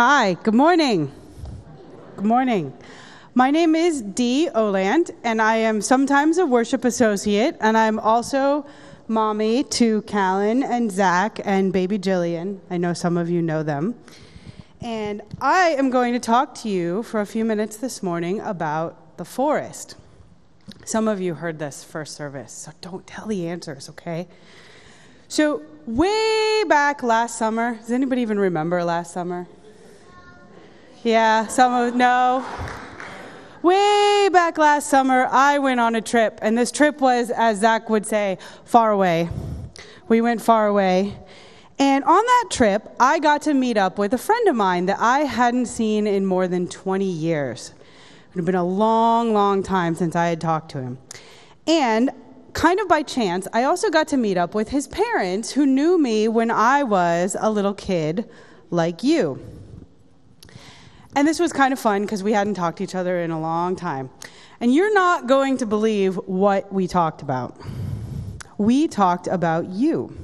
Hi, good morning. Good morning. My name is Dee Ohlandt, and I am sometimes a worship associate, and I'm also mommy to Callan and Zach and baby Jillian. I know some of you know them. And I am going to talk to you for a few minutes this morning about the forest. Some of you heard this first service, so don't tell the answers, okay? So way back last summer, does anybody even remember last summer? Yeah, no. Way back last summer, I went on a trip, and this trip was, as Zach would say, far away. We went far away. And on that trip, I got to meet up with a friend of mine that I hadn't seen in more than 20 years. It had been a long, long time since I had talked to him. And kind of by chance, I also got to meet up with his parents who knew me when I was a little kid like you. And this was kind of fun because we hadn't talked to each other in a long time. And you're not going to believe what we talked about. We talked about you.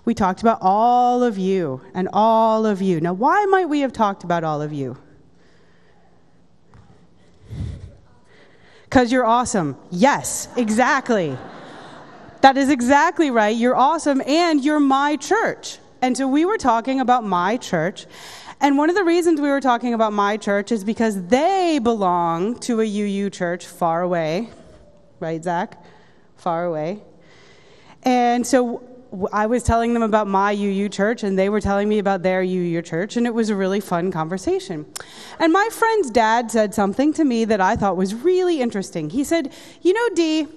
We talked about all of you and all of you. Now, why might we have talked about all of you? Because you're awesome. Yes, exactly. That is exactly right. You're awesome, and you're my church. And so we were talking about my church. And one of the reasons we were talking about my church is because they belong to a UU church far away. Right, Zach? Far away. And so I was telling them about my UU church, and they were telling me about their UU church, and it was a really fun conversation. And my friend's dad said something to me that I thought was really interesting. He said, you know, Dee,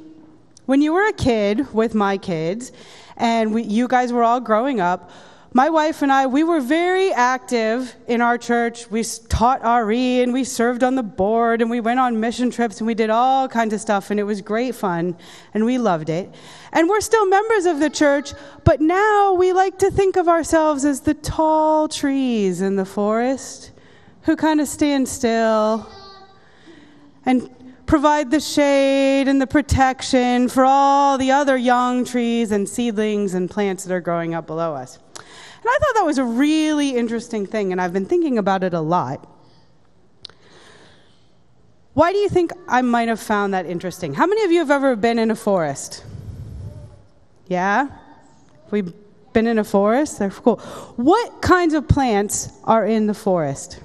when you were a kid with my kids, and you guys were all growing up, my wife and I, we were very active in our church. We taught RE, and we served on the board, and we went on mission trips, and we did all kinds of stuff, and it was great fun, and we loved it. And we're still members of the church, but now we like to think of ourselves as the tall trees in the forest who kind of stand still and provide the shade and the protection for all the other young trees and seedlings and plants that are growing up below us. And I thought that was a really interesting thing, and I've been thinking about it a lot. Why do you think I might have found that interesting? How many of you have ever been in a forest? Yeah? We've been in a forest? They're cool. What kinds of plants are in the forest?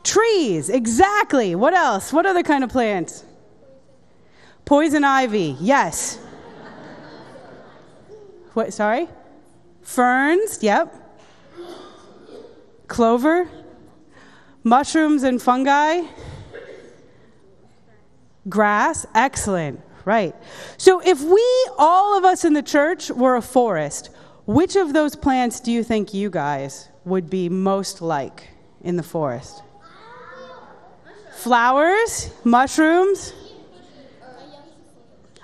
Trees, exactly. What else? What other kind of plants? Poison ivy, yes. What, sorry? Ferns, yep. Clover. Mushrooms and fungi. Grass, excellent, right. So if we, all of us in the church, were a forest, which of those plants do you think you guys would be most like in the forest? Flowers, mushrooms,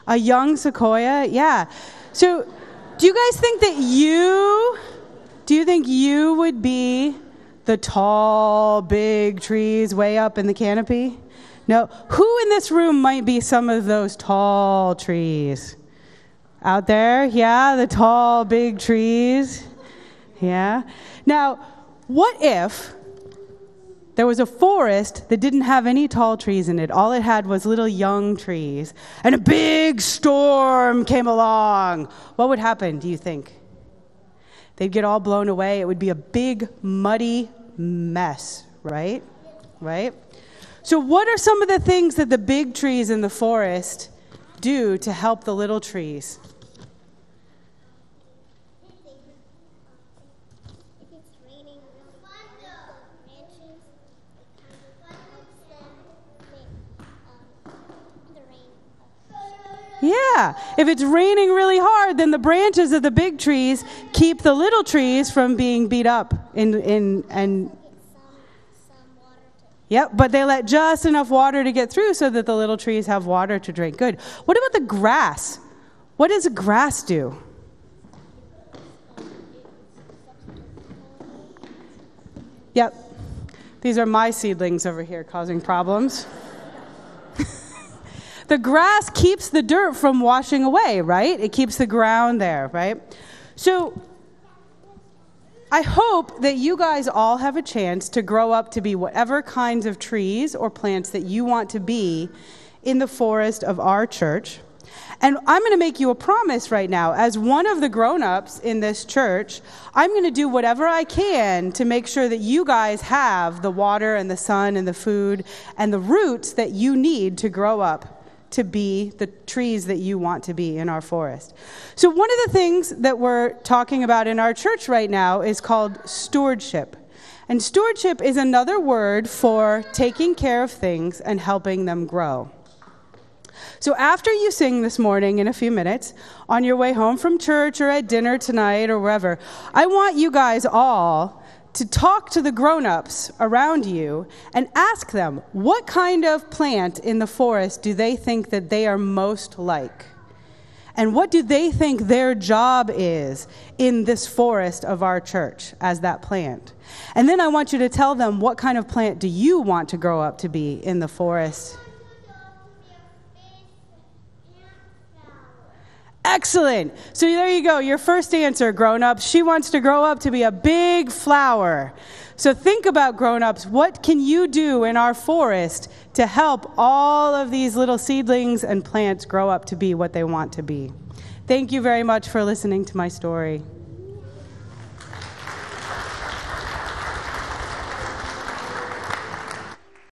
a young sequoia, yeah. So do you guys think that you would be the tall, big trees way up in the canopy? No. Who in this room might be some of those tall trees? Out there? Yeah, the tall, big trees. Yeah. Now, what if there was a forest that didn't have any tall trees in it? All it had was little young trees, and a big storm came along. What would happen, do you think? They'd get all blown away. It would be a big, muddy mess, right? Right? So what are some of the things that the big trees in the forest do to help the little trees? Yeah, if it's raining really hard, then the branches of the big trees keep the little trees from being beat up and yep, but they let just enough water to get through so that the little trees have water to drink. Good. What about the grass? What does grass do? Yep. These are my seedlings over here causing problems. The grass keeps the dirt from washing away, right? It keeps the ground there, right? So I hope that you guys all have a chance to grow up to be whatever kinds of trees or plants that you want to be in the forest of our church. And I'm going to make you a promise right now. As one of the grown-ups in this church, I'm going to do whatever I can to make sure that you guys have the water and the sun and the food and the roots that you need to grow up to be the trees that you want to be in our forest. So one of the things that we're talking about in our church right now is called stewardship. And stewardship is another word for taking care of things and helping them grow. So after you sing this morning in a few minutes, on your way home from church or at dinner tonight or wherever, I want you guys all to talk to the grown-ups around you and ask them, what kind of plant in the forest do they think that they are most like? And what do they think their job is in this forest of our church as that plant? And then I want you to tell them, what kind of plant do you want to grow up to be in the forest? Excellent. So there you go. Your first answer, grown-ups. She wants to grow up to be a big flower. So think about, grown-ups, what can you do in our forest to help all of these little seedlings and plants grow up to be what they want to be? Thank you very much for listening to my story.